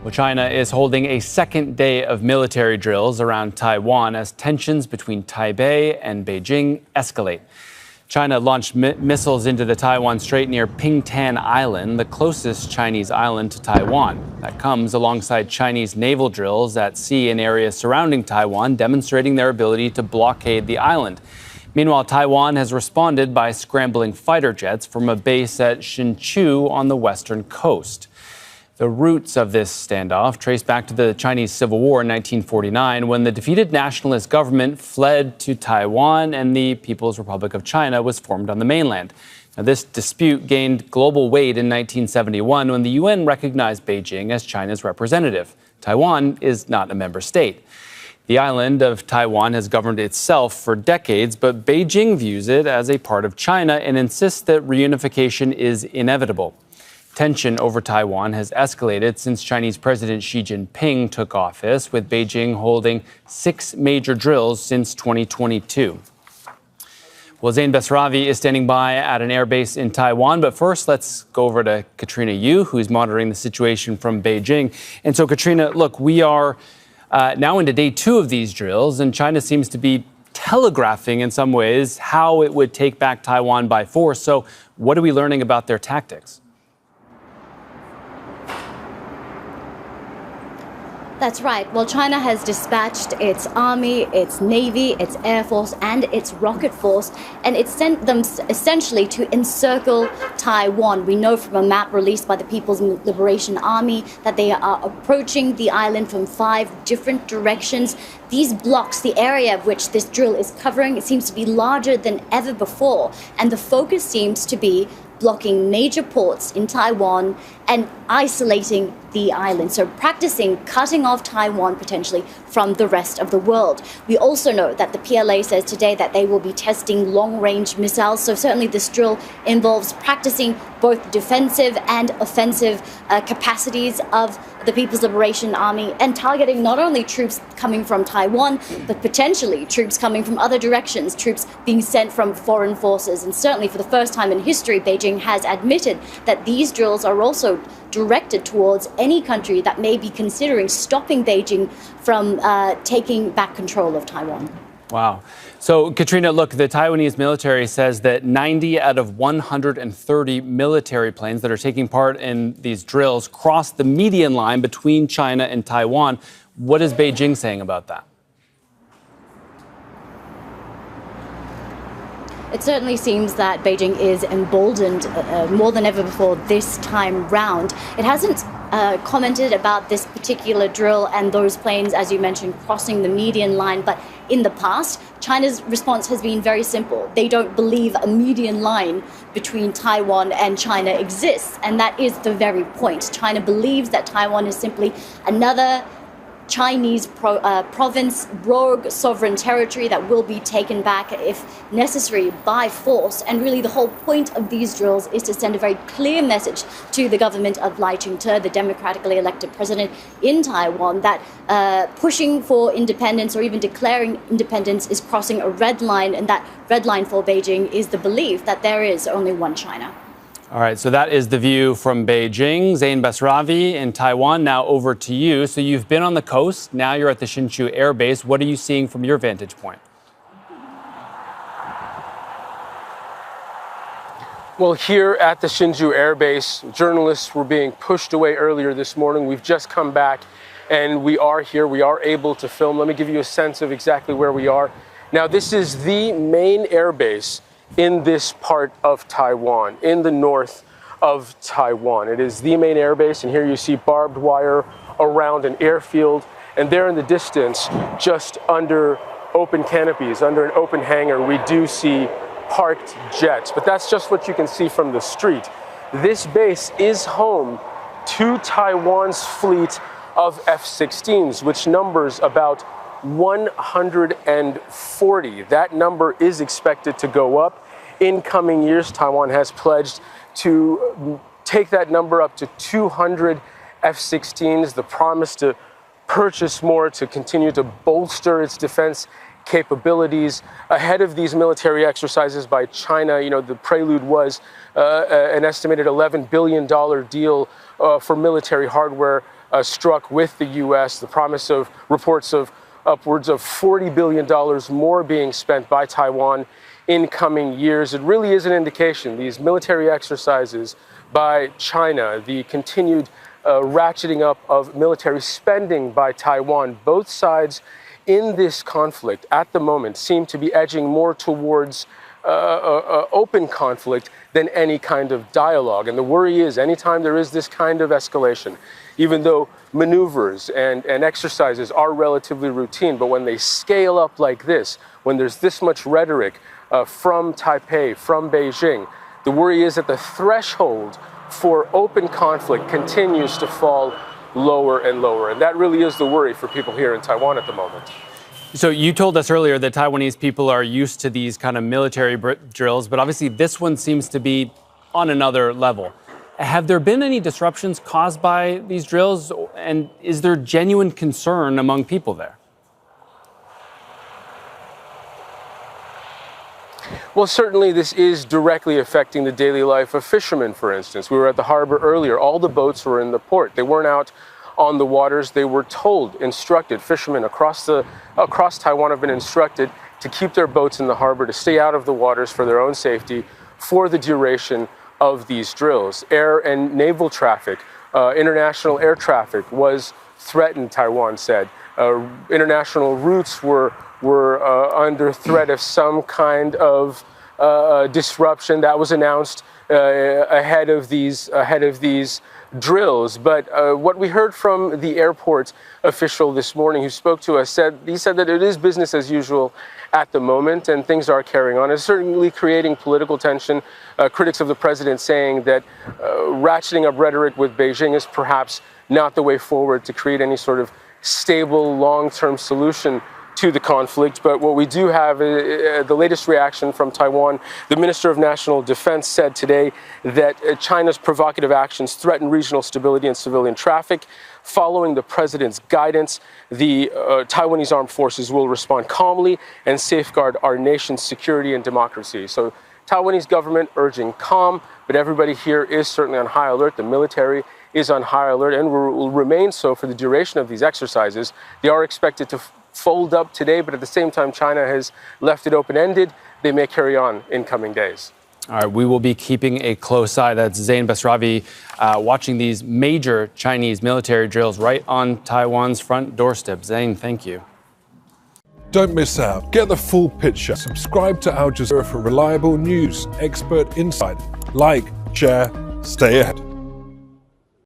Well, China is holding a second day of military drills around Taiwan as tensions between Taipei and Beijing escalate. China launched missiles into the Taiwan Strait near Pingtan Island, the closest Chinese island to Taiwan. That comes alongside Chinese naval drills at sea in areas surrounding Taiwan, demonstrating their ability to blockade the island. Meanwhile, Taiwan has responded by scrambling fighter jets from a base at Hsinchu on the western coast. The roots of this standoff trace back to the Chinese Civil War in 1949, when the defeated nationalist government fled to Taiwan and the People's Republic of China was formed on the mainland. Now, this dispute gained global weight in 1971 when the UN recognized Beijing as China's representative. Taiwan is not a member state. The island of Taiwan has governed itself for decades, but Beijing views it as a part of China and insists that reunification is inevitable. Tension over Taiwan has escalated since Chinese President Xi Jinping took office, with Beijing holding 6 major drills since 2022. Well, Zain Besravi is standing by at an airbase in Taiwan. But first, let's go over to Katrina Yu, who's monitoring the situation from Beijing. And so, Katrina, look, we are now into day 2 of these drills, and China seems to be telegraphing in some ways how it would take back Taiwan by force. So what are we learning about their tactics? That's right. Well, China has dispatched its army, its navy, its air force, and its rocket force, and it sent them essentially to encircle Taiwan. We know from a map released by the People's Liberation Army that they are approaching the island from 5 different directions. These blocks, the area of which this drill is covering, it seems to be larger than ever before, and the focus seems to be blocking major ports in Taiwan and isolating the island. So practicing cutting off Taiwan potentially from the rest of the world. We also know that the PLA says today that they will be testing long-range missiles. So certainly this drill involves practicing both defensive and offensive capacities of the People's Liberation Army and targeting not only troops coming from Taiwan, but potentially troops coming from other directions, troops being sent from foreign forces. And certainly for the first time in history, Beijing has admitted that these drills are also directed towards any country that may be considering stopping Beijing from taking back control of Taiwan. Wow. So, Katrina, look, the Taiwanese military says that 90 out of 130 military planes that are taking part in these drills crossed the median line between China and Taiwan. What is Beijing saying about that? It certainly seems that Beijing is emboldened more than ever before this time round. It hasn't commented about this particular drill and those planes, as you mentioned, crossing the median line. But in the past, China's response has been very simple. They don't believe a median line between Taiwan and China exists. And that is the very point. China believes that Taiwan is simply another Chinese province, rogue sovereign territory that will be taken back if necessary by force. And really the whole point of these drills is to send a very clear message to the government of Lai Ching-te, the democratically elected president in Taiwan, that pushing for independence or even declaring independence is crossing a red line, and that red line for Beijing is the belief that there is only one China. All right, so that is the view from Beijing. Zain Besravi in Taiwan, now over to you. So you've been on the coast, now you're at the Hsinchu Air Base. What are you seeing from your vantage point? Well, here at the Hsinchu Air Base, journalists were being pushed away earlier this morning. We've just come back and we are here. We are able to film. Let me give you a sense of exactly where we are. Now, this is the main air base in this part of Taiwan, in the north of Taiwan. It is the main air base, and here you see barbed wire around an airfield, and there in the distance, just under open canopies, under an open hangar, we do see parked jets, but that's just what you can see from the street. This base is home to Taiwan's fleet of F-16s, which numbers about 140. That number is expected to go up in coming years. Taiwan has pledged to take that number up to 200 F-16s, the promise to purchase more to continue to bolster its defense capabilities ahead of these military exercises by China. You know, the prelude was an estimated $11 billion deal for military hardware struck with the U.S., the promise of reports of upwards of $40 billion more being spent by Taiwan in coming years. It really is an indication, these military exercises by China, the continued ratcheting up of military spending by Taiwan, both sides in this conflict at the moment seem to be edging more towards open conflict than any kind of dialogue. And the worry is anytime there is this kind of escalation, even though maneuvers and exercises are relatively routine, but when they scale up like this, when there's this much rhetoric from Taipei, from Beijing, the worry is that the threshold for open conflict continues to fall lower and lower. And that really is the worry for people here in Taiwan at the moment. So you told us earlier that Taiwanese people are used to these kind of military drills, but obviously this one seems to be on another level. Have there been any disruptions caused by these drills? And is there genuine concern among people there? Well, certainly this is directly affecting the daily life of fishermen, for instance. We were at the harbor earlier. All the boats were in the port. They weren't out on the waters. They were told, instructed, fishermen across Taiwan have been instructed to keep their boats in the harbor, to stay out of the waters for their own safety for the duration of these drills. Air and naval traffic, international air traffic was threatened, Taiwan said. International routes were under threat of some kind of disruption that was announced ahead of these drills. But what we heard from the airport official this morning who spoke to us said that it is business as usual at the moment and things are carrying on. It's certainly creating political tension. Critics of the president saying that ratcheting up rhetoric with Beijing is perhaps not the way forward to create any sort of stable long-term solution to the conflict. But what we do have, the latest reaction from Taiwan, the Minister of National Defense said today that China's provocative actions threaten regional stability and civilian traffic. Following the president's guidance, the Taiwanese armed forces will respond calmly and safeguard our nation's security and democracy. So Taiwanese government urging calm, but everybody here is certainly on high alert. The military is on high alert and will remain so for the duration of these exercises. They are expected to fold up today, but at the same time, China has left it open-ended. They may carry on in coming days. All right, we will be keeping a close eye. That's Zain Basravi watching these major Chinese military drills right on Taiwan's front doorstep. Zain, thank you. Don't miss out. Get the full picture. Subscribe to Al Jazeera for reliable news, expert insight. Like, share, stay ahead.